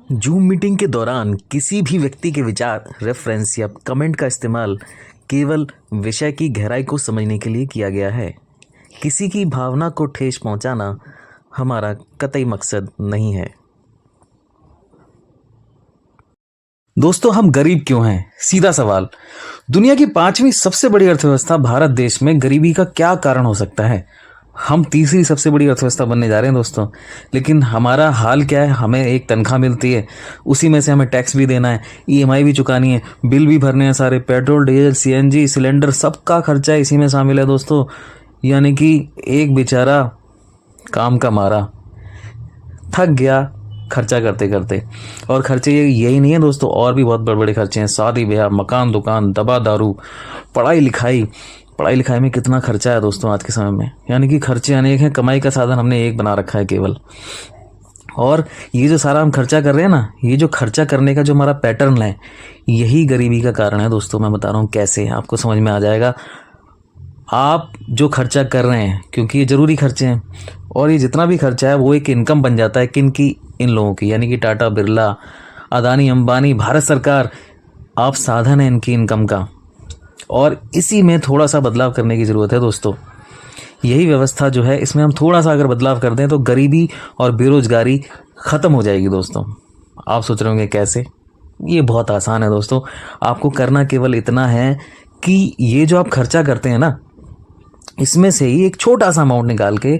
Zoom meeting के दौरान किसी भी व्यक्ति के विचार, रेफरेंस या कमेंट का इस्तेमाल केवल विषय की गहराई को समझने के लिए किया गया है। किसी की भावना को ठेस पहुंचाना हमारा कतई मकसद नहीं है। दोस्तों, हम गरीब क्यों हैं? सीधा सवाल। दुनिया की 5वीं सबसे बड़ी अर्थव्यवस्था भारत देश में गरीबी का क्या कारण हो सकता है? हम तीसरी सबसे बड़ी अर्थव्यवस्था बनने जा रहे हैं दोस्तों। लेकिन हमारा हाल क्या है? हमें एक तनख्वाह मिलती है, उसी में से हमें टैक्स भी देना है, ईएमआई भी चुकानी है, बिल भी भरने हैं, सारे पेट्रोल, डीजल, सीएनजी, सिलेंडर, सबका खर्चा इसी में शामिल है दोस्तों। यानी कि एक बेचारा काम का मारा थक गया खर्चा करते करते। और खर्चे यही नहीं है दोस्तों, और भी बहुत बड़े बड़े खर्चे हैं। शादी ब्याह, मकान, दुकान, दवा दारू, पढ़ाई लिखाई में कितना खर्चा है दोस्तों आज के समय में। यानी कि खर्चे अनेक हैं, कमाई का साधन हमने एक बना रखा है केवल। और ये जो सारा हम खर्चा कर रहे हैं ना, ये जो खर्चा करने का जो हमारा पैटर्न है, यही गरीबी का कारण है दोस्तों। मैं बता रहा हूँ कैसे, आपको समझ में आ जाएगा। आप जो खर्चा कर रहे हैं, क्योंकि ये ज़रूरी खर्चे हैं, और ये जितना भी खर्चा है वो एक इनकम बन जाता है। किन की? इन लोगों की, यानी कि टाटा, बिरला, अदानी, अंबानी, भारत सरकार। आप साधन है इनकी इनकम का, और इसी में थोड़ा सा बदलाव करने की ज़रूरत है दोस्तों। यही व्यवस्था जो है, इसमें हम थोड़ा सा अगर बदलाव कर दें तो गरीबी और बेरोजगारी ख़त्म हो जाएगी दोस्तों। आप सोच रहे होंगे कैसे? ये बहुत आसान है दोस्तों। आपको करना केवल इतना है कि ये जो आप खर्चा करते हैं ना, इसमें से ही एक छोटा सा अमाउंट निकाल के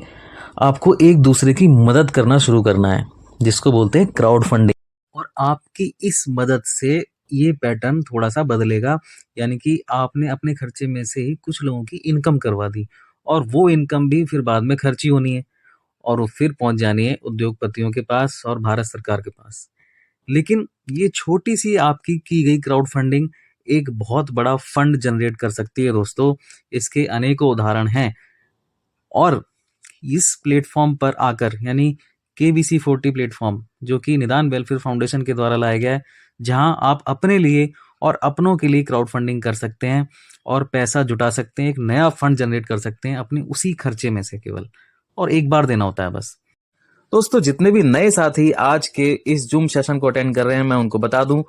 आपको एक दूसरे की मदद करना शुरू करना है, जिसको बोलते हैं क्राउड फंडिंग। और आपकी इस मदद से ये पैटर्न थोड़ा सा बदलेगा। यानी कि आपने अपने खर्चे में से ही कुछ लोगों की इनकम करवा दी, और वो इनकम भी फिर बाद में खर्ची होनी है, और वो फिर पहुंच जानी है उद्योगपतियों के पास और भारत सरकार के पास। लेकिन ये छोटी सी आपकी की गई क्राउड फंडिंग एक बहुत बड़ा फंड जनरेट कर सकती है दोस्तों। इसके अनेकों उदाहरण हैं। और इस प्लेटफॉर्म पर आकर, यानी KBC40 प्लेटफॉर्म, जो कि निदान वेलफेयर फाउंडेशन के द्वारा लाया गया है, जहां आप अपने लिए और अपनों के लिए क्राउड फंडिंग कर सकते हैं और पैसा जुटा सकते हैं, एक नया फंड जनरेट कर सकते हैं अपने उसी खर्चे में से केवल, और एक बार देना होता है बस। दोस्तों, जितने भी नए साथी आज के इस जूम सेशन को अटेंड कर रहे हैं, मैं उनको बता दूं,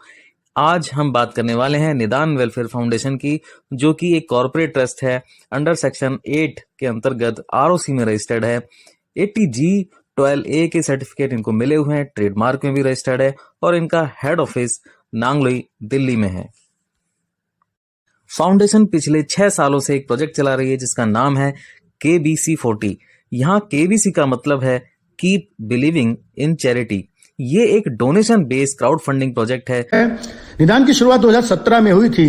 आज हम बात करने वाले हैं निदान वेलफेयर फाउंडेशन की, जो कि एक कॉर्पोरेट ट्रस्ट है, अंडर सेक्शन 8 के अंतर्गत ROC में रजिस्टर्ड है। 80G12A के सर्टिफिकेट इनको मिले हुए हैं, ट्रेडमार्क में भी रजिस्टर्ड है, और इनका हेड ऑफिस नांगलोई, दिल्ली में है। फाउंडेशन पिछले 6 सालों से एक प्रोजेक्ट चला रही है जिसका नाम है KBC40। यहाँ KBC का मतलब है कीप बिलीविंग इन चैरिटी। ये एक donation based crowd funding project है। निदान की शुरुआत 2017 में हुई थी।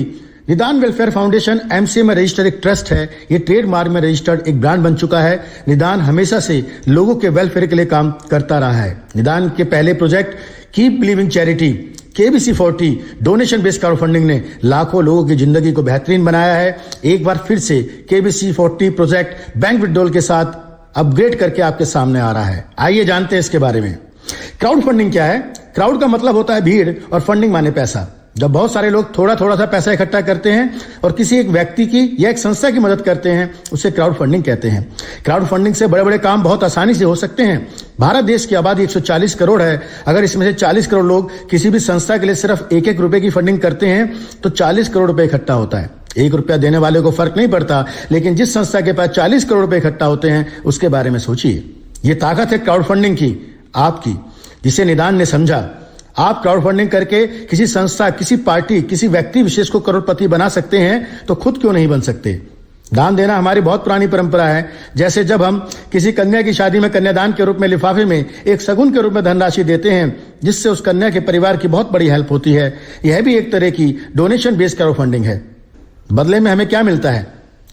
निदान वेलफेयर फाउंडेशन MCA में रजिस्टर्ड एक ट्रस्ट है। ये ट्रेडमार्क में रजिस्टर्ड एक ब्रांड बन चुका है। निदान हमेशा से लोगों के वेलफेयर के लिए काम करता रहा है। निदान के पहले project keep believing charity KBC40 donation based crowd funding ने लाखों लोगों की जिंदगी को बेहतरीन बनाया है। एक बार फिर से KBC40 प्रोजेक्ट बैंक विड्रॉल के साथ अपग्रेड करके आपके सामने आ रहा है। आइए जानते हैं इसके बारे में। क्राउड फंडिंग क्या है? क्राउड का मतलब होता है भीड़, और फंडिंग माने पैसा। जब बहुत सारे लोग थोड़ा थोड़ा सा पैसा इकट्ठा करते हैं और किसी एक व्यक्ति की या एक संस्था की मदद करते हैं, उसे क्राउड फंडिंग कहते हैं। क्राउड फंडिंग से बड़े बड़े काम बहुत आसानी से हो सकते हैं। भारत देश की आबादी 140 करोड़ है। अगर इसमें से 40 करोड़ लोग किसी भी संस्था के लिए सिर्फ 1-1 रुपए की फंडिंग करते हैं तो 40 करोड़ रुपए इकट्ठा होता है। 1 रुपया देने वाले को फर्क नहीं पड़ता, लेकिन जिस संस्था के पास 40 करोड़ रुपए इकट्ठा होते हैं, उसके बारे में सोचिए। ये ताकत है क्राउड फंडिंग की, आपकी, जिसे निदान ने समझा। आप क्राउड फंडिंग करके किसी संस्था, किसी पार्टी, किसी व्यक्ति विशेष को करोड़पति बना सकते हैं, तो खुद क्यों नहीं बन सकते? दान देना हमारी बहुत पुरानी परंपरा है। जैसे जब हम किसी कन्या की शादी में कन्यादान के रूप में लिफाफे में एक शगुन के रूप में धनराशि देते हैं, जिससे उस कन्या के परिवार की बहुत बड़ी हेल्प होती है। यह भी एक तरह की डोनेशन बेस्ड क्राउड फंडिंग है। बदले में हमें क्या मिलता है?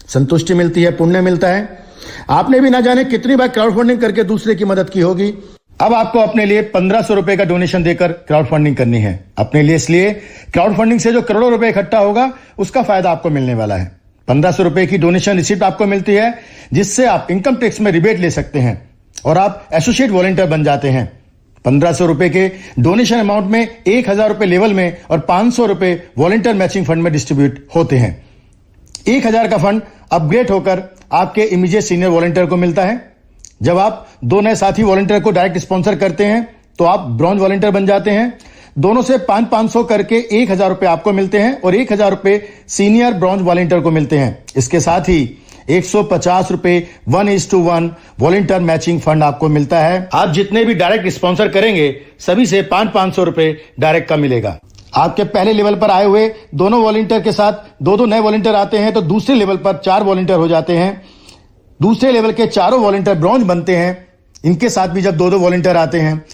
संतुष्टि मिलती है, पुण्य मिलता है। आपने भी ना जाने कितनी बार क्राउड फंडिंग करके दूसरे की मदद की होगी। अब आपको अपने लिए 1500 रुपए का डोनेशन देकर क्राउड फंडिंग करनी है। अपने लिए, इसलिए क्राउड फंडिंग से जो करोड़ों रुपए इकट्ठा होगा, उसका फायदा आपको मिलने वाला है। 1500 रुपए की डोनेशन रिसिप्ट आपको मिलती है, जिससे आप इनकम टैक्स में रिबेट ले सकते हैं और आप एसोसिएट वॉलंटियर बन जाते हैं। 1500 रुपए के डोनेशन अमाउंट में 1000 रुपए लेवल में और 500 रुपए वॉलंटियर मैचिंग फंड में डिस्ट्रीब्यूट होते हैं। 1000 का फंड अपग्रेड होकर आपके इमीडिएट सीनियर वॉलंटियर को मिलता है। जब आप 2 नए साथी वॉलंटियर को डायरेक्ट स्पॉन्सर करते हैं, तो आप ब्रॉन्ज वॉलंटियर बन जाते हैं। दोनों से 500 करके 1000 रुपए आपको मिलते हैं और 1000 रुपए सीनियर ब्रॉन्ज वॉलंटियर को मिलते हैं। इसके साथ ही 150 रुपए 1:1 वॉलंटियर मैचिंग फंड आपको मिलता है। आप जितने भी डायरेक्ट स्पॉन्सर करेंगे सभी से 500 रुपए डायरेक्ट का मिलेगा। आपके पहले लेवल पर आए हुए दोनों वॉलंटियर के साथ दो नए वॉलंटियर आते हैं तो दूसरे लेवल पर 4 वॉलंटियर हो जाते हैं। दूसरे लेवल के चारों वॉलंटियर ब्रॉन्ज बनते हैं। इनके साथ भी जब दो वॉलंटियर आते हैं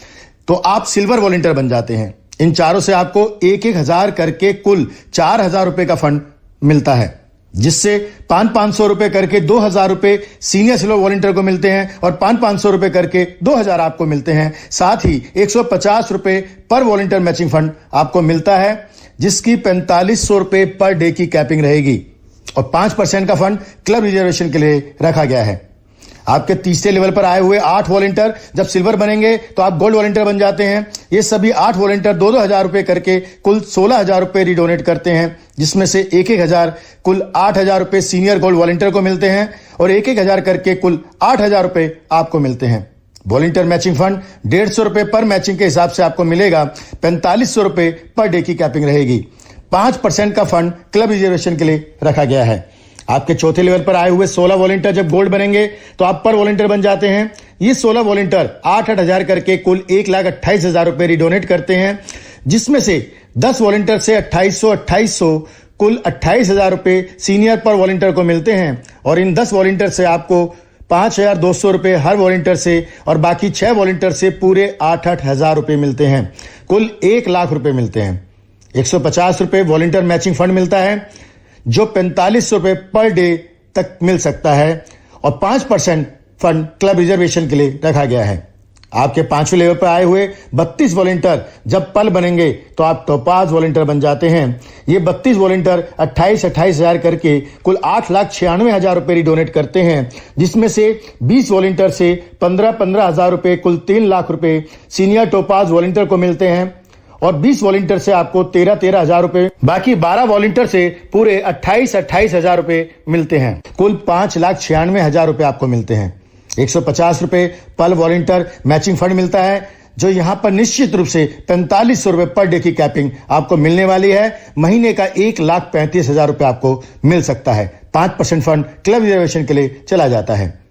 तो आप सिल्वर वॉलंटियर बन जाते हैं। इन चारों से आपको 1,000 करके कुल 4,000 रुपए का फंड मिलता है, जिससे 500 रुपए करके 2,000 रुपए सीनियर सिल्वर वॉलंटियर को मिलते हैं और 500 रुपए करके 2,000 आपको मिलते हैं। साथ ही 150 रुपए पर वॉलंटियर मैचिंग फंड आपको मिलता है, जिसकी 4500 रुपए पर डे की कैपिंग रहेगी और 5% का फंड क्लब रिजर्वेशन के लिए रखा गया है। आपके तीसरे लेवल पर आए हुए 8 वॉलंटियर जब सिल्वर बनेंगे तो आप गोल्ड वॉलंटियर बन जाते हैं। ये सभी 8 वॉलंटियर 2,000 रुपए करके कुल 16,000 रुपए रिडोनेट करते हैं, जिसमें से 1,000 कुल 8,000 रुपए सीनियर गोल्ड वॉलंटियर को मिलते हैं और 1,000 करके कुल 8,000 रुपए आपको मिलते हैं। वॉलंटियर मैचिंग फंड 150 रुपए पर मैचिंग के हिसाब से आपको मिलेगा। 4500 रुपए पर डे की कैपिंग रहेगी। 5% का फंड क्लब रिजर्वेशन के लिए रखा गया है। आपके चौथे लेवल पर आए हुए 16 वॉलंटियर जब गोल्ड बनेंगे तो आप पर वॉलंटियर बन जाते हैं। ये 16 वॉलंटियर 8,000 करके कुल 1,28,000 रुपए रिडोनेट करते हैं, जिसमें से 10 वॉलंटियर से 2,800 कुल 28,000 रुपए सीनियर पर वॉलंटियर को मिलते हैं और इन 10 वॉलंटियर से आपको 5,200 रुपए हर वॉलंटियर से और बाकी 6 वॉलंटियर से पूरे 8,000 रुपए मिलते हैं। कुल 1,00,000 रुपए मिलते हैं। 150 रुपए वॉलंटियर मैचिंग फंड मिलता है, जो 4500 रुपए पर डे तक मिल सकता है और 5% फंड क्लब रिजर्वेशन के लिए रखा गया है। आपके 5वें लेवल पर आए हुए 32 वॉलंटियर जब पल बनेंगे तो आप टोपाज वॉलंटियर बन जाते हैं। ये 32 वॉलंटियर 28,000 करके कुल 8,96,000 रुपए रिडोनेट करते हैं, जिसमें से 20 वॉलंटियर से 15,000 रुपए कुल 3,00,000 रुपए सीनियर टोपाज वॉलंटियर को मिलते हैं और 20 वॉलंटियर से आपको 13,000 रुपए, बाकी 12 वॉलंटियर से पूरे 28,000 रुपए मिलते हैं। कुल 5,96,000 रुपए आपको मिलते हैं। 150 रुपए पर वॉलंटियर मैचिंग फंड मिलता है, जो यहां पर निश्चित रूप से 4500 रुपए पर डे की कैपिंग आपको मिलने वाली है। महीने का 1,35,000 रुपए आपको मिल सकता है। 5% फंड क्लब रिजर्वेशन के लिए चला जाता है।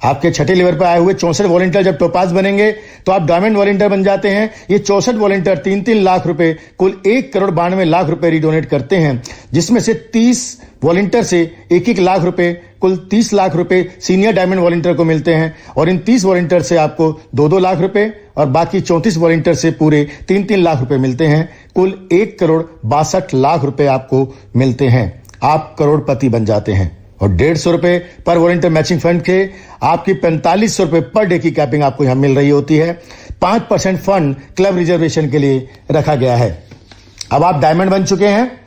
आपके छठे लेवल पर आए हुए 64 वॉलंटियर जब टोपाज बनेंगे तो आप डायमंड वॉलंटियर बन जाते हैं। ये 64 वॉलंटियर 3-3 लाख रुपए कुल 1,92,00,000 रुपए रिडोनेट करते हैं, जिसमें से 30 वॉलंटियर से 1-1 लाख रुपए कुल 30 लाख रुपए सीनियर डायमंड वॉलंटियर को मिलते हैं और इन 30 वॉलंटियर से आपको 2-2 लाख रुपए और बाकी 34 वॉलंटियर से पूरे 3-3 लाख रुपए मिलते हैं। कुल 1,62,00,000 रुपए आपको मिलते हैं। आप करोड़पति बन जाते हैं और 150 रुपए पर वॉलंटियर मैचिंग फंड के आपकी 4500 रुपए पर डे की कैपिंग आपको यहां मिल रही होती है। 5% फंड क्लब रिजर्वेशन के लिए रखा गया है। अब आप डायमंड बन चुके हैं।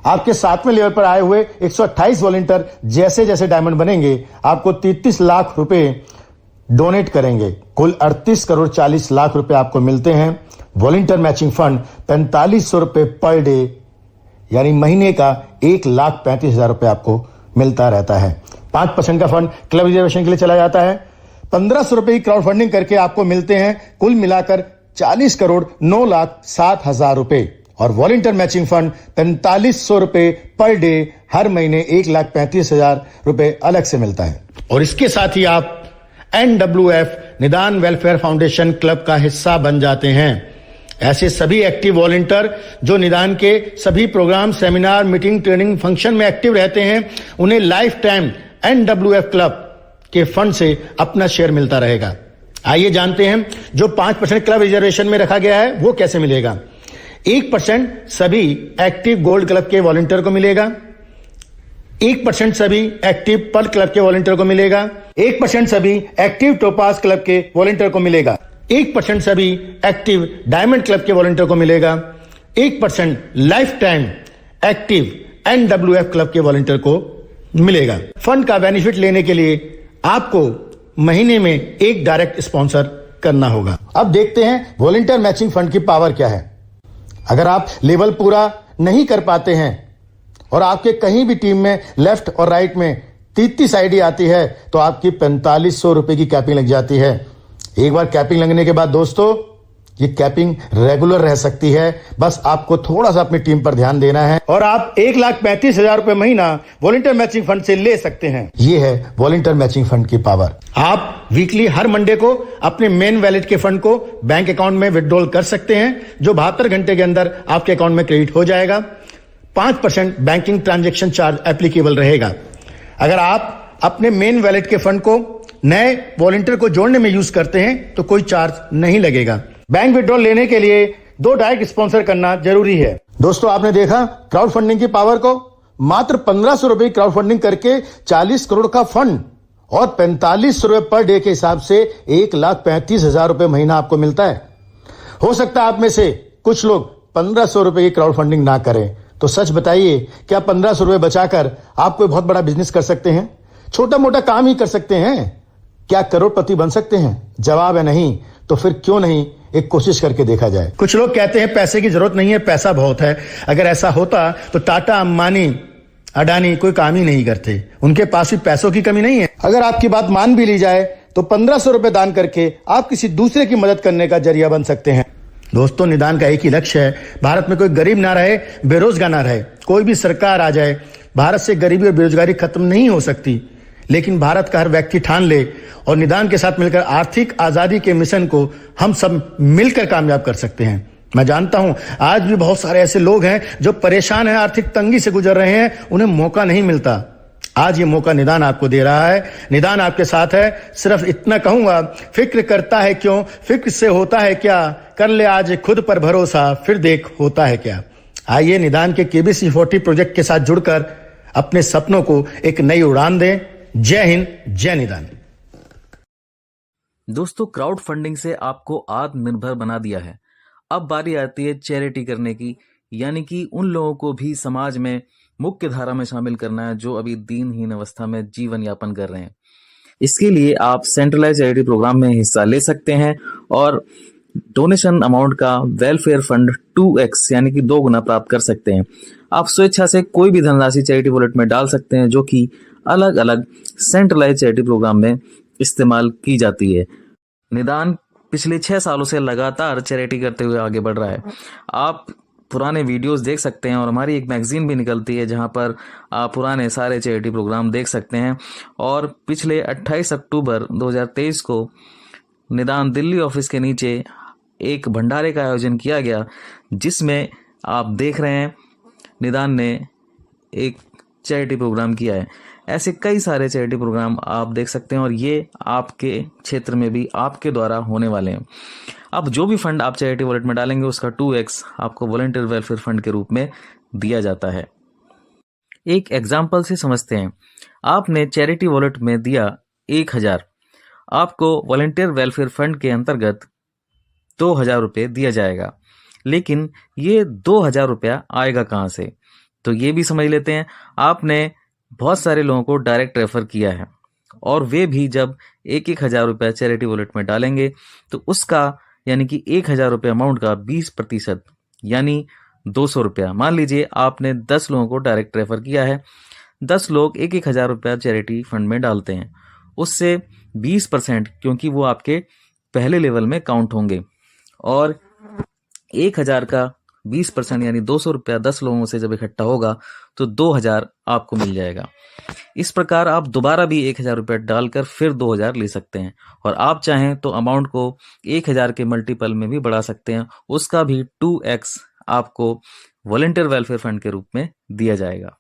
आपके 7वें लेवल पर आए हुए 128 वॉलंटियर जैसे जैसे डायमंड बनेंगे आपको 33 लाख रुपए डोनेट करेंगे। कुल 38,40,00,000 रुपए आपको मिलते हैं। वॉलंटियर मैचिंग फंड 4500 रुपए पर डे यानी महीने का 1,35,000 रुपए आपको मिलता रहता है। 5% का फंड क्लब रिजर्वेशन के लिए चला जाता है। 1500 रुपए की क्राउड फंडिंग करके आपको मिलते हैं कुल मिलाकर 40,09,07,000 रुपए और वॉलंटियर मैचिंग फंड 4500 रुपए पर डे हर महीने 1,35,000 रुपए अलग से मिलता है। और इसके साथ ही आप NWF निदान वेलफेयर फाउंडेशन क्लब का हिस्सा बन जाते हैं। ऐसे सभी एक्टिव वॉलंटियर जो निदान के सभी programme, seminar, meeting, training, function में एक्टिव रहते हैं, उन्हें लाइफ टाइम NWF क्लब के फंड से अपना शेयर मिलता रहेगा। आइए जानते हैं जो 5% क्लब रिजर्वेशन में रखा गया है वो कैसे मिलेगा। 1% सभी एक्टिव गोल्ड क्लब के वॉलंटियर को मिलेगा। 1% सभी एक्टिव पर्ल क्लब के वॉलंटियर को मिलेगा। 1% सभी एक्टिव टोपाज क्लब के वॉलंटियर को मिलेगा। 1% सभी एक्टिव डायमंड क्लब के वॉलंटियर को मिलेगा। 1% life time active NWF club के वॉलंटियर को मिलेगा। फंड का बेनिफिट लेने के लिए आपको महीने में एक डायरेक्ट स्पॉन्सर करना होगा। अब देखते हैं वॉलंटियर मैचिंग फंड की पावर क्या है। अगर आप लेवल पूरा नहीं कर पाते हैं और आपके कहीं भी टीम में लेफ्ट और राइट में 33 आईडी आती है तो आपकी 4500 रुपए की कैपिंग लग जाती है। एक बार कैपिंग लगने के बाद दोस्तों ये कैपिंग रेगुलर रह सकती है, बस आपको थोड़ा सा अपनी टीम पर ध्यान देना है और आप 1,35,000 रुपए महीना वॉलंटियर मैचिंग फंड से ले सकते हैं। ये है वॉलंटियर मैचिंग फंड की पावर। आप वीकली हर मंडे को अपने मेन वैलेट के फंड को बैंक अकाउंट में विड्रॉल कर सकते हैं, जो 72 घंटे के अंदर आपके अकाउंट में क्रेडिट हो जाएगा। 5% बैंकिंग ट्रांजैक्शन चार्ज एप्लीकेबल रहेगा। अगर आप अपने मेन वैलेट के फंड को नए वॉलंटियर को जोड़ने में यूज करते हैं तो कोई चार्ज नहीं लगेगा। बैंक विड्रॉल लेने के लिए 2 डायरेक्ट स्पॉन्सर करना जरूरी है। दोस्तों, आपने देखा क्राउड फंडिंग की पावर को। मात्र 1500 रुपए क्राउड फंडिंग करके 40 करोड़ का फंड और 45 रुपए पर डे के हिसाब से 1,35,000 रुपए महीना आपको मिलता है। हो सकता है आप में से कुछ लोग 1500 रुपए की क्राउड फंडिंग ना करें, तो सच बताइए, क्या 1500 रुपए बचाकर आप कोई बहुत बड़ा बिजनेस कर सकते हैं? छोटा मोटा काम ही कर सकते हैं? क्या करोड़पति बन सकते हैं? जवाब है नहीं। तो फिर क्यों नहीं एक कोशिश करके देखा जाए। कुछ लोग कहते हैं पैसे की जरूरत नहीं है, पैसा बहुत है। अगर ऐसा होता तो टाटा, अंबानी, अडानी कोई काम ही नहीं करते। उनके पास भी पैसों की कमी नहीं है। अगर आपकी बात मान भी ली जाए तो 1500 रुपए दान करके आप किसी दूसरे की मदद करने का जरिया बन सकते हैं। दोस्तों, निदान का एक ही लक्ष्य है, भारत में कोई गरीब ना रहे, बेरोजगार ना रहे। कोई भी सरकार आ जाए, भारत से गरीबी और बेरोजगारी खत्म नहीं हो सकती, लेकिन भारत का हर व्यक्ति ठान ले और निदान के साथ मिलकर आर्थिक आजादी के मिशन को हम सब मिलकर कामयाब कर सकते हैं। मैं जानता हूं आज भी बहुत सारे ऐसे लोग हैं जो परेशान हैं, आर्थिक तंगी से गुजर रहे हैं, उन्हें मौका नहीं मिलता। आज ये मौका निदान आपको दे रहा है। निदान आपके साथ है। सिर्फ इतना कहूंगा, फिक्र करता है क्यों, फिक्र से होता है क्या, कर ले आज खुद पर भरोसा, फिर देख होता है क्या। आइए निदान के KBC 40 प्रोजेक्ट के साथ जुड़कर अपने सपनों को एक नई उड़ान दें। जय हिंद, जय निदान। दोस्तों, क्राउड फंडिंग से आपको आत्मनिर्भर बना दिया है। अब बारी आती है चैरिटी करने की, यानी कि उन लोगों को भी समाज में मुख्य धारा में शामिल करना है जो अभी दीनहीन अवस्था में जीवन यापन कर रहे हैं। इसके लिए आप सेंट्रलाइज चैरिटी प्रोग्राम में हिस्सा ले सकते हैं और डोनेशन अमाउंट का वेलफेयर फंड 2x यानी कि 2 गुना प्राप्त कर सकते हैं। आप स्वेच्छा से कोई भी धनराशि चैरिटी वॉलेट में डाल सकते हैं, जो कि अलग अलग सेंट्रलाइज चैरिटी प्रोग्राम में इस्तेमाल की जाती है। निदान पिछले 6 सालों से लगातार चैरिटी करते हुए आगे बढ़ रहा है। आप पुराने वीडियोस देख सकते हैं और हमारी एक मैगजीन भी निकलती है जहां पर आप पुराने सारे चैरिटी प्रोग्राम देख सकते हैं। और पिछले 28 अक्टूबर 2023 को निदान दिल्ली ऑफिस के नीचे एक भंडारे का आयोजन किया गया, जिसमें आप देख रहे हैं निदान ने एक चैरिटी प्रोग्राम किया है। ऐसे कई सारे चैरिटी प्रोग्राम आप देख सकते हैं और ये आपके क्षेत्र में भी आपके द्वारा होने वाले हैं। अब जो भी फंड आप चैरिटी वॉलेट में डालेंगे उसका 2x आपको वॉलंटियर वेलफेयर फंड के रूप में दिया जाता है। एक एग्जाम्पल से समझते हैं। आपने चैरिटी वॉलेट में दिया 1000, आपको वॉलंटियर वेलफेयर फंड के अंतर्गत 2000 रुपये दिया जाएगा। लेकिन ये 2000 रुपया आएगा कहाँ से, तो ये भी समझ लेते हैं। आपने बहुत सारे लोगों को डायरेक्ट रेफर किया है और वे भी जब 1,000 रुपया चैरिटी वॉलेट में डालेंगे तो उसका यानी कि 1000 रुपये अमाउंट का 20% यानी 200 रुपया। मान लीजिए आपने 10 लोगों को डायरेक्ट रेफर किया है, 10 लोग 1,000 रुपया चैरिटी फंड में डालते हैं, उससे 20% क्योंकि वो आपके पहले लेवल में काउंट होंगे और 1000 का 20% यानी 200 रुपया 10 लोगों से जब इकट्ठा होगा तो 2000 आपको मिल जाएगा। इस प्रकार आप दोबारा भी 1000 रुपया डालकर फिर 2000 ले सकते हैं और आप चाहें तो अमाउंट को 1000 के मल्टीपल में भी बढ़ा सकते हैं। उसका भी 2x आपको वॉलंटियर वेलफेयर फंड के रूप में दिया जाएगा।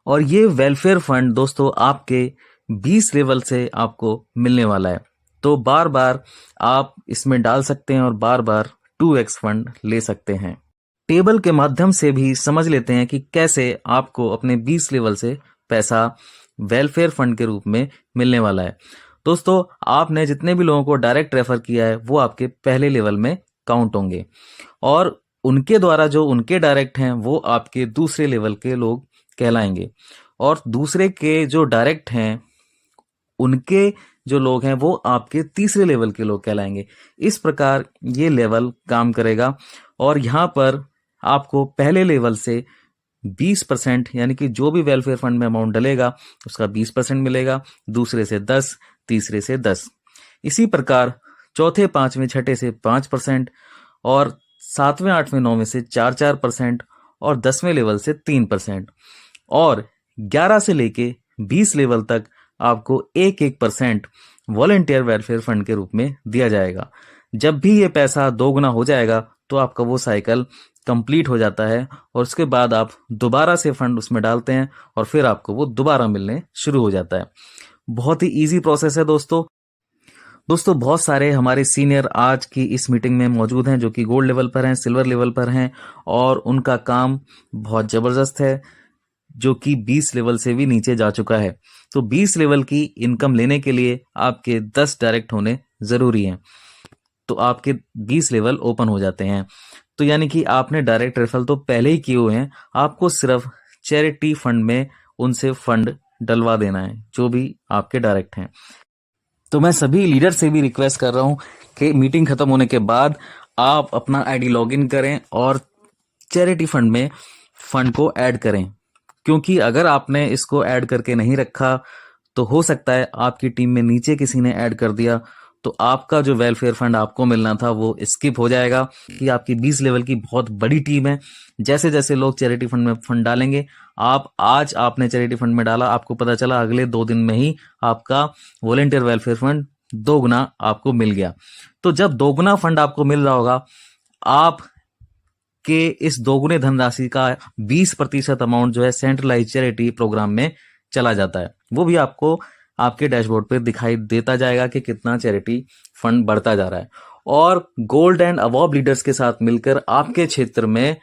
और ये वेलफेयर फंड दोस्तों आपके 20 लेवल से आपको मिलने वाला है, तो बार बार आप इसमें डाल सकते हैं और बार बार 2x फंड ले सकते हैं। टेबल के माध्यम से भी समझ लेते हैं कि कैसे आपको अपने 20 लेवल से पैसा वेलफेयर फंड के रूप में मिलने वाला है। दोस्तों, आपने जितने भी लोगों को डायरेक्ट रेफर किया है वो आपके पहले लेवल में काउंट होंगे और उनके द्वारा जो उनके डायरेक्ट हैं वो आपके दूसरे लेवल के लोग कहलाएंगे और दूसरे के जो डायरेक्ट हैं उनके जो लोग हैं वो आपके तीसरे लेवल के लोग कहलाएंगे। इस प्रकार ये लेवल काम करेगा और यहाँ पर आपको पहले लेवल से 20% यानी कि जो भी वेलफेयर फंड में अमाउंट डलेगा उसका 20% मिलेगा, दूसरे से 10, तीसरे से 10। इसी प्रकार चौथे, पांचवें, छठे से 5% और 7वें 8वें 9वें से 4% और 10वें लेवल से 3% और 11 से लेके 20 लेवल तक आपको 1% वॉलेंटियर वेलफेयर फंड के रूप में दिया जाएगा। जब भी ये पैसा दोगुना हो जाएगा तो आपका वो साइकिल कंप्लीट हो जाता है और उसके बाद आप दोबारा से फंड उसमें डालते हैं और फिर आपको वो दोबारा मिलने शुरू हो जाता है। बहुत ही इजी प्रोसेस है दोस्तों बहुत सारे हमारे सीनियर आज की इस मीटिंग में मौजूद हैं जो कि गोल्ड लेवल पर हैं, सिल्वर लेवल पर हैं और उनका काम बहुत जबरदस्त है जो कि 20 लेवल से भी नीचे जा चुका है। तो 20 लेवल की इनकम लेने के लिए आपके 10 डायरेक्ट होने जरूरी हैं। तो आपके 20 लेवल ओपन हो जाते हैं। तो यानी कि आपने डायरेक्ट रेफरल तो पहले ही किए हुए हैं, आपको सिर्फ चैरिटी फंड में उनसे फंड डलवा देना है जो भी आपके डायरेक्ट हैं। तो मैं सभी लीडर से भी रिक्वेस्ट कर रहा हूं कि मीटिंग खत्म होने के बाद आप अपना आईडी लॉगिन करें और चैरिटी फंड में फंड को ऐड करें, क्योंकि अगर आपने इसको ऐड करके नहीं रखा तो हो सकता है आपकी टीम में नीचे किसी ने ऐड कर दिया तो आपका जो वेलफेयर फंड आपको मिलना था वो स्किप हो जाएगा। कि आपकी 20 लेवल की बहुत बड़ी टीम है, जैसे जैसे लोग चैरिटी फंड में फंड डालेंगे, आज आपने चैरिटी फंड में डाला, आपको पता चला अगले 2 दिन में ही आपका वॉलेंटियर वेलफेयर फंड दोगुना आपको मिल गया। तो जब दोगुना फंड आपको मिल रहा होगा, आप के इस दोगुने धनराशि का 20% अमाउंट जो है सेंट्रलाइज चैरिटी प्रोग्राम में चला जाता है। वो भी आपको आपके डैशबोर्ड पे दिखाई देता जाएगा कि कितना चैरिटी फंड बढ़ता जा रहा है। और गोल्ड एंड अवॉर्ड लीडर्स के साथ मिलकर आपके क्षेत्र में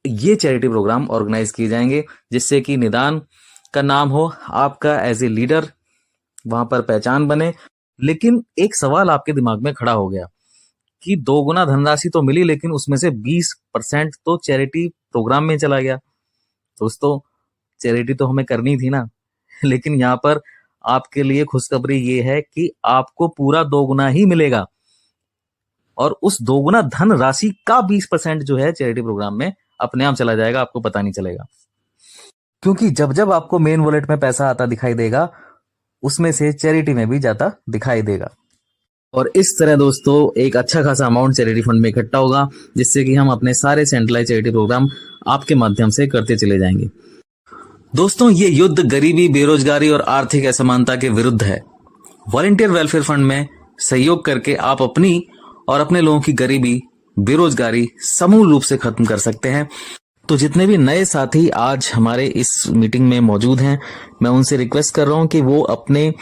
ये चैरिटी प्रोग्राम ऑर्गेनाइज किए जाएंगे जिससे कि निदान का नाम हो, आपका एज ए लीडर वहां पर पहचान बने। लेकिन एक सवाल आपके दिमाग में खड़ा हो गया कि दोगुना धनराशि तो मिली लेकिन उसमें से 20% तो चैरिटी प्रोग्राम में चला गया। दोस्तों चैरिटी तो हमें करनी थी ना, लेकिन यहाँ पर आपके लिए खुशखबरी ये है कि आपको पूरा दोगुना ही मिलेगा और उस दोगुना धन राशि का 20% जो है चैरिटी प्रोग्राम में अपने आप चला जाएगा, आपको पता नहीं चलेगा। क्योंकि जब जब आपको मेन वॉलेट में पैसा आता दिखाई देगा उसमें से चैरिटी में भी जाता दिखाई देगा। और इस तरह दोस्तों एक अच्छा खासा अमाउंट चैरिटी फंड में इकट्ठा होगा जिससे कि हम अपने सारे सेंट्रलाइज चैरिटी प्रोग्राम आपके माध्यम से करते चले जाएंगे। दोस्तों ये युद्ध गरीबी, बेरोजगारी और आर्थिक असमानता के विरुद्ध है। वॉलेंटियर वेलफेयर फंड में सहयोग करके आप अपनी और अपने लोगों की गरीबी, बेरोजगारी समूल रूप से खत्म कर सकते हैं। तो जितने भी नए साथी आज हमारे इस मीटिंग में मौजूद हैं, मैं उनसे रिक्वेस्ट कर रहा हूं कि वो अपने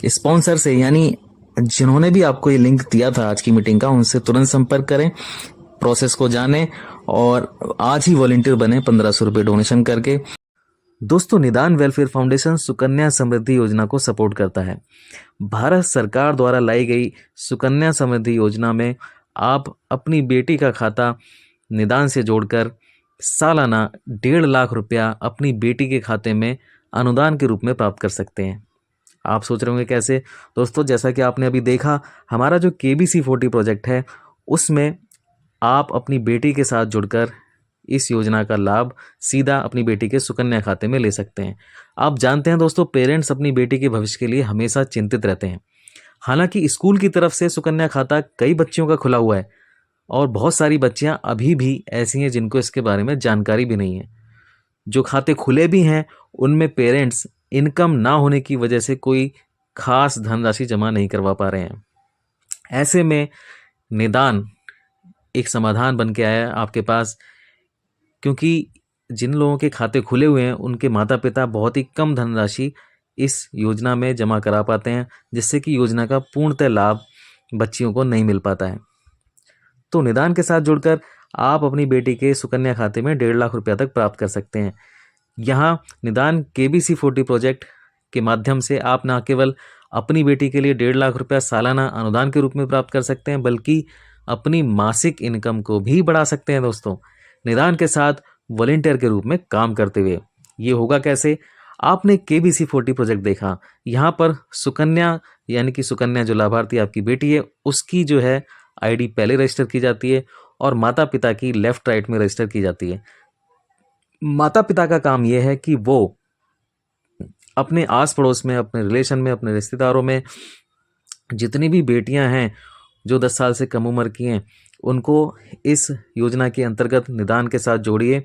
स्पॉन्सर से, यानी जिन्होंने भी आपको ये लिंक दिया था आज की मीटिंग का, उनसे तुरंत संपर्क करें, प्रोसेस को जानें और आज ही वॉलेंटियर बने 1500 रुपये डोनेशन करके। दोस्तों निदान वेलफेयर फाउंडेशन सुकन्या समृद्धि योजना को सपोर्ट करता है। भारत सरकार द्वारा लाई गई सुकन्या समृद्धि योजना में आप अपनी बेटी का खाता निदान से जोड़कर सालाना 1.5 लाख रुपया अपनी बेटी के खाते में अनुदान के रूप में प्राप्त कर सकते हैं। आप सोच रहे होंगे कैसे? दोस्तों जैसा कि आपने अभी देखा, हमारा जो KBC40 प्रोजेक्ट है उसमें आप अपनी बेटी के साथ जुड़कर इस योजना का लाभ सीधा अपनी बेटी के सुकन्या खाते में ले सकते हैं। आप जानते हैं दोस्तों, पेरेंट्स अपनी बेटी के भविष्य के लिए हमेशा चिंतित रहते हैं। हालांकि स्कूल की तरफ से सुकन्या खाता कई बच्चियों का खुला हुआ है और बहुत सारी बच्चियां अभी भी ऐसी हैं जिनको इसके बारे में जानकारी भी नहीं है। जो खाते खुले भी हैं उनमें पेरेंट्स इनकम ना होने की वजह से कोई खास धनराशि जमा नहीं करवा पा रहे हैं। ऐसे में निदान एक समाधान बन के आया आपके पास, क्योंकि जिन लोगों के खाते खुले हुए हैं उनके माता पिता बहुत ही कम धनराशि इस योजना में जमा करा पाते हैं, जिससे कि योजना का पूर्णतः लाभ बच्चियों को नहीं मिल पाता है। तो निदान के साथ जुड़कर आप अपनी बेटी के सुकन्या खाते में 1.5 लाख रुपया तक प्राप्त कर सकते हैं। यहाँ निदान KBC40 प्रोजेक्ट के माध्यम से आप न केवल अपनी बेटी के लिए 1.5 लाख रुपया सालाना अनुदान के रूप में प्राप्त कर सकते हैं, बल्कि अपनी मासिक इनकम को भी बढ़ा सकते हैं। दोस्तों निदान के साथ वॉलेंटियर के रूप में काम करते हुए ये होगा कैसे? आपने KBC40 प्रोजेक्ट देखा, यहाँ पर सुकन्या यानी कि सुकन्या जो लाभार्थी आपकी बेटी है उसकी जो है आईडी पहले रजिस्टर की जाती है और माता पिता की लेफ्ट राइट में रजिस्टर की जाती है। माता पिता का काम यह है कि वो अपने आस पड़ोस में, अपने रिलेशन में, अपने रिश्तेदारों में जितनी भी बेटियां हैं जो 10 साल से कम उम्र की हैं उनको इस योजना के अंतर्गत निदान के साथ जोड़िए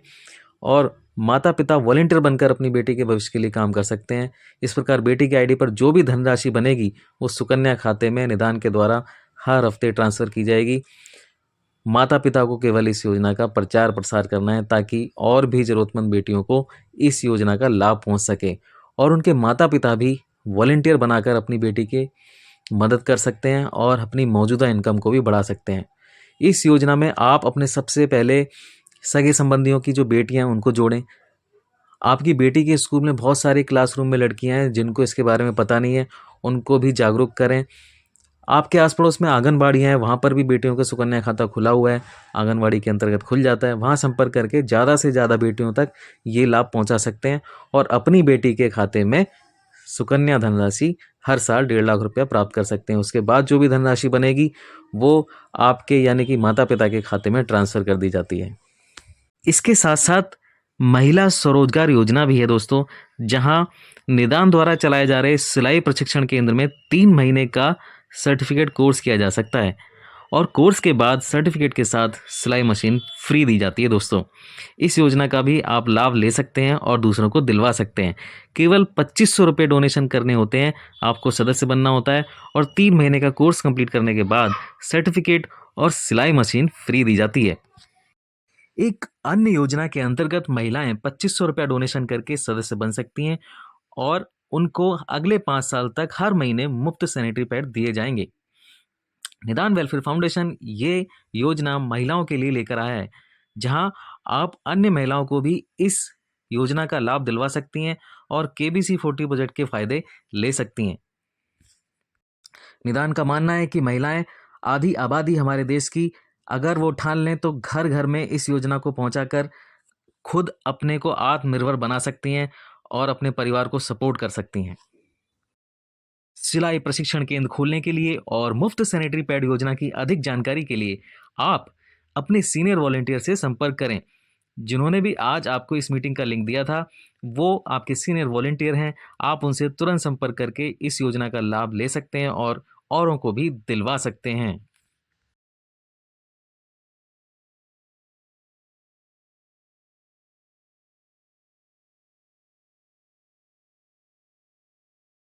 और माता पिता वॉलेंटियर बनकर अपनी बेटी के भविष्य के लिए काम कर सकते हैं। इस प्रकार बेटी की आईडी पर जो भी धनराशि बनेगी वो सुकन्या खाते में निदान के द्वारा हर हफ्ते ट्रांसफ़र की जाएगी। माता पिता को केवल इस योजना का प्रचार प्रसार करना है ताकि और भी ज़रूरतमंद बेटियों को इस योजना का लाभ पहुंच सके और उनके माता पिता भी वॉलेंटियर बनाकर अपनी बेटी के मदद कर सकते हैं और अपनी मौजूदा इनकम को भी बढ़ा सकते हैं। इस योजना में आप अपने सबसे पहले सगे संबंधियों की जो बेटियां हैं उनको जोड़ें। आपकी बेटी के स्कूल में बहुत सारे क्लासरूम में लड़कियां हैं जिनको इसके बारे में पता नहीं है, उनको भी जागरूक करें। आपके आस पड़ोस में आंगनबाड़ियाँ हैं, वहाँ पर भी बेटियों का सुकन्या खाता खुला हुआ है, आंगनबाड़ी के अंतर्गत खुल जाता है। वहाँ संपर्क करके ज़्यादा से ज़्यादा बेटियों तक ये लाभ पहुँचा सकते हैं और अपनी बेटी के खाते में सुकन्या धनराशि हर साल 1.5 लाख रुपया प्राप्त कर सकते हैं। उसके बाद जो भी धनराशि बनेगी वो आपके यानी कि माता पिता के खाते में ट्रांसफ़र कर दी जाती है। इसके साथ साथ महिला स्वरोजगार योजना भी है दोस्तों, जहाँ निदान द्वारा चलाए जा रहे सिलाई प्रशिक्षण केंद्र में 3 महीने का सर्टिफिकेट कोर्स किया जा सकता है और कोर्स के बाद सर्टिफिकेट के साथ सिलाई मशीन फ्री दी जाती है दोस्तों। इस योजना का भी आप लाभ ले सकते हैं और दूसरों को दिलवा सकते हैं। केवल 2500 रुपये डोनेशन करने होते हैं, आपको सदस्य बनना होता है और 3 महीने का कोर्स कंप्लीट करने के बाद सर्टिफिकेट और सिलाई मशीन फ्री दी जाती है। एक अन्य योजना के अंतर्गत महिलाएं 2500 रुपया डोनेशन करके सदस्य बन सकती हैं और उनको अगले 5 साल तक हर महीने मुफ्त सैनिटरी पैड दिए जाएंगे। निदान वेलफेयर फाउंडेशन ये योजना महिलाओं के लिए लेकर आया है, जहां आप अन्य महिलाओं को भी इस योजना का लाभ दिलवा सकती हैं और केबीसी 40 बजट के फायदे ले सकती हैं। निदान का मानना है कि महिलाएं आधी आबादी हमारे देश की, अगर वो ठान लें तो घर घर में इस योजना को पहुंचाकर खुद अपने को आत्मनिर्भर बना सकती हैं और अपने परिवार को सपोर्ट कर सकती हैं। सिलाई प्रशिक्षण केंद्र खोलने के लिए और मुफ्त सैनिटरी पैड योजना की अधिक जानकारी के लिए आप अपने सीनियर वॉलेंटियर से संपर्क करें। जिन्होंने भी आज आपको इस मीटिंग का लिंक दिया था वो आपके सीनियर वॉलेंटियर हैं। आप उनसे तुरंत संपर्क करके इस योजना का लाभ ले सकते हैं और औरों को भी दिलवा सकते हैं।